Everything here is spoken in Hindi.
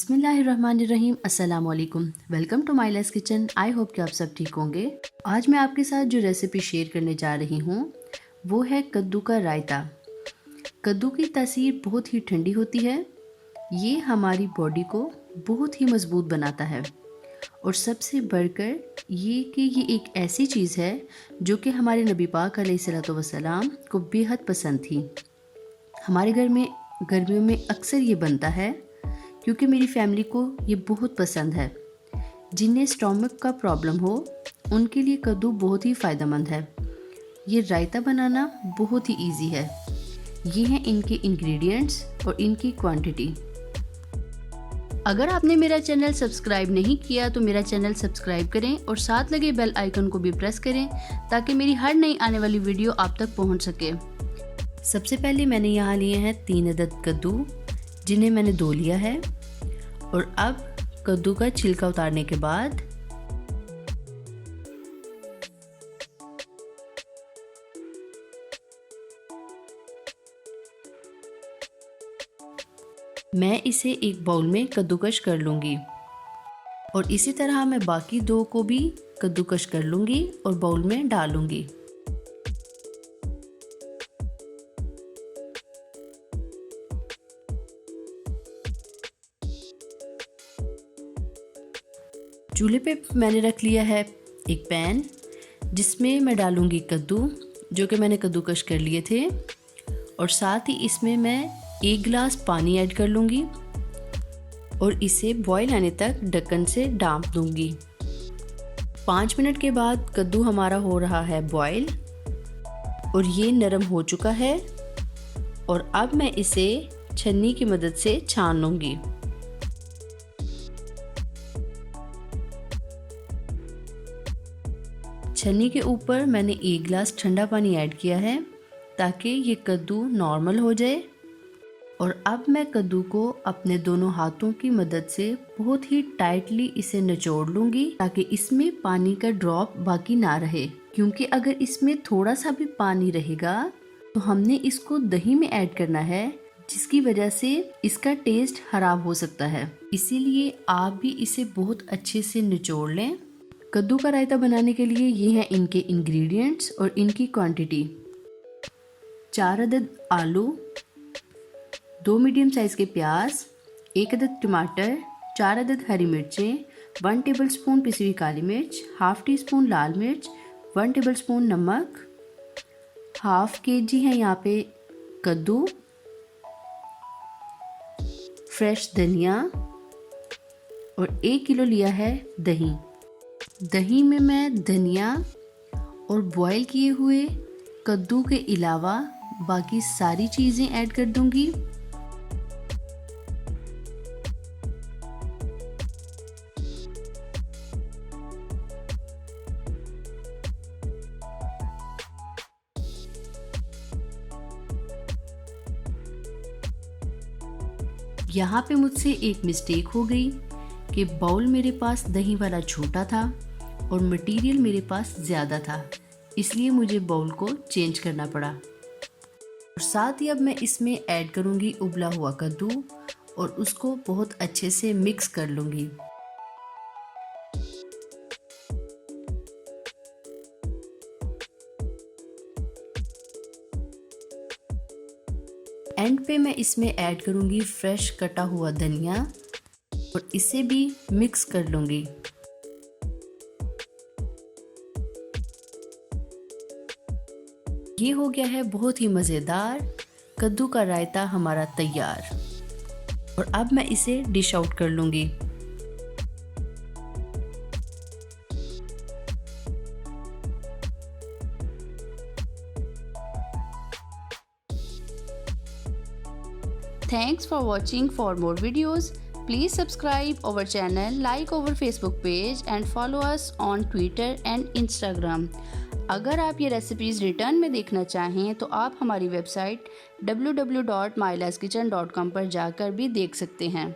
बिस्मिल्लाहिर्रहमानिर्रहीम। अस्सलाम वालेकुम। Welcome to Mylas kitchen. I hope कि आप सब ठीक होंगे। आज मैं आपके साथ जो रेसिपी शेयर करने जा रही हूँ वो है कद्दू का रायता। कद्दू की तासीर बहुत ही ठंडी होती है। ये हमारी बॉडी को बहुत ही मज़बूत बनाता है और सबसे बढ़कर ये कि ये एक ऐसी चीज़ है जो कि हमारे नबी पाक अलैहिस्सलातु वस्सलाम को बेहद पसंद थी। हमारे घर में गर्मियों में अक्सर ये बनता है क्योंकि मेरी फैमिली को ये बहुत पसंद है। जिन्हें स्टोमक का प्रॉब्लम हो उनके लिए कद्दू बहुत ही फ़ायदेमंद है। ये रायता बनाना बहुत ही इजी है। ये हैं इनके इंग्रेडिएंट्स और इनकी क्वांटिटी। अगर आपने मेरा चैनल सब्सक्राइब नहीं किया तो मेरा चैनल सब्सक्राइब करें और साथ लगे बेल आइकन को भी प्रेस करें ताकि मेरी हर नई आने वाली वीडियो आप तक पहुंच सके। सबसे पहले मैंने यहाँ लिए हैं 3 अदद कद्दू जिन्हें मैंने धो लिया है। और अब कद्दू का छिलका उतारने के बाद मैं इसे एक बाउल में कद्दूकश कर लूँगी और इसी तरह मैं बाकी 2 को भी कद्दूकश कर लूँगी और बाउल में डालूँगी। चूल्हे पे मैंने रख लिया है एक पैन जिसमें मैं डालूँगी कद्दू जो कि मैंने कद्दूकश कर लिए थे और साथ ही इसमें मैं 1 गिलास पानी ऐड कर लूँगी और इसे बॉईल आने तक ढक्कन से ढाँप दूँगी। 5 मिनट के बाद कद्दू हमारा हो रहा है बॉईल और ये नरम हो चुका है और अब मैं इसे छन्नी की मदद से छान लूँगी। छन्नी के ऊपर मैंने 1 गिलास ठंडा पानी ऐड किया है ताकि ये कद्दू नॉर्मल हो जाए। और अब मैं कद्दू को अपने दोनों हाथों की मदद से बहुत ही टाइटली इसे निचोड़ लूँगी ताकि इसमें पानी का ड्रॉप बाकी ना रहे, क्योंकि अगर इसमें थोड़ा सा भी पानी रहेगा तो हमने इसको दही में ऐड करना है जिसकी वजह से इसका टेस्ट खराब हो सकता है। इसीलिए आप भी इसे बहुत अच्छे से निचोड़ लें। कद्दू का रायता बनाने के लिए ये हैं इनके इंग्रेडिएंट्स और इनकी क्वांटिटी। 4 अदद आलू, 2 मीडियम साइज़ के प्याज, 1 अदद टमाटर, 4 अदद हरी मिर्चें, 1 टेबलस्पून पिसी हुई काली मिर्च, हाफ़ टी स्पून लाल मिर्च, 1 टेबलस्पून नमक, हाफ़ kg है यहाँ पे कद्दू, फ्रेश धनिया और 1 किलो लिया है दही। दही में मैं धनिया और बॉईल किए हुए कद्दू के अलावा बाकी सारी चीज़ें ऐड कर दूंगी। यहाँ पे मुझसे एक मिस्टेक हो गई कि बाउल मेरे पास दही वाला छोटा था और मटेरियल मेरे पास ज़्यादा था, इसलिए मुझे बाउल को चेंज करना पड़ा। और साथ ही अब मैं इसमें ऐड करूँगी उबला हुआ कद्दू और उसको बहुत अच्छे से मिक्स कर लूँगी। एंड पे मैं इसमें ऐड करूँगी फ्रेश कटा हुआ धनिया और इसे भी मिक्स कर लूँगी। ये हो गया है बहुत ही मज़ेदार कद्दू का रायता हमारा तैयार। और अब मैं इसे डिश आउट कर लूँगी। Thanks for watching. For more videos, please subscribe our channel, like our Facebook page and follow us on Twitter and Instagram. अगर आप ये रेसिपीज़ रिटर्न में देखना चाहें तो आप हमारी वेबसाइट www.mylaskitchen.com पर जाकर भी देख सकते हैं।